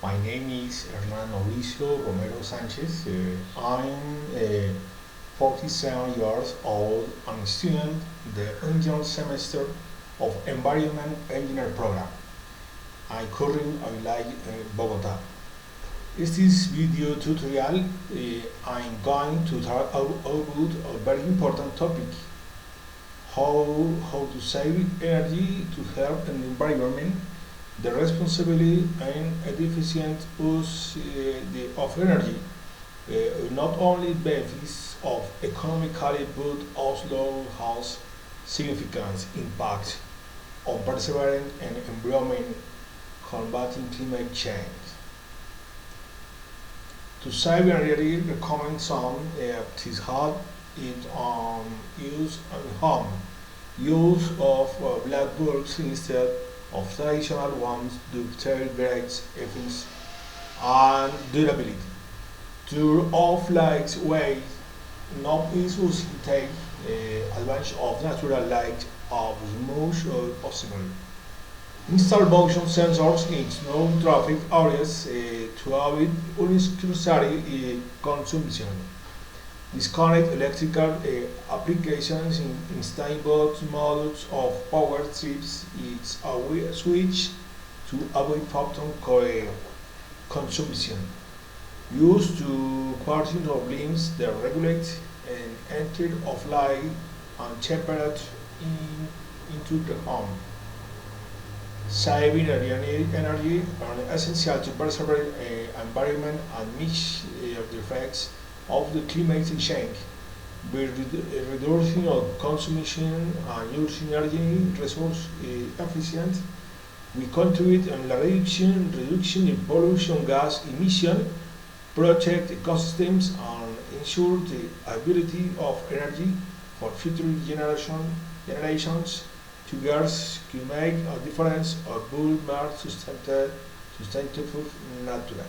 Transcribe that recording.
My name is Hernan Mauricio Romero Sanchez. I'm 47 years old and student in the engineering semester of Environment Engineer program. I currently like Bogota. In this video tutorial, I'm going to talk about a very important topic: how to save energy to help the environment, the responsibility and efficient use of energy not only benefits of economically but also has significant impact on preserving an environment combating climate change. To save energy, recommend some is hard it use at home. Use of black bulbs instead of traditional ones to great efficiency and durability. To off light way, not issues take advantage of natural light as much as possible. Install motion sensors in no traffic areas to avoid unnecessary consumption. Disconnect electrical applications in stable modes of power strips. It's a switch to avoid photon consumption. Used to quarters of limbs that regulate and enter of light and temperature into the home. Saving energy are essential to preserve the environment and mitigate the effects of the climate change. By reducing consumption and using energy resource efficient, we contribute to the reduction in pollution gas emission, protect ecosystems, and ensure the availability of energy for future generations. Together can make a difference or build more sustainable nature.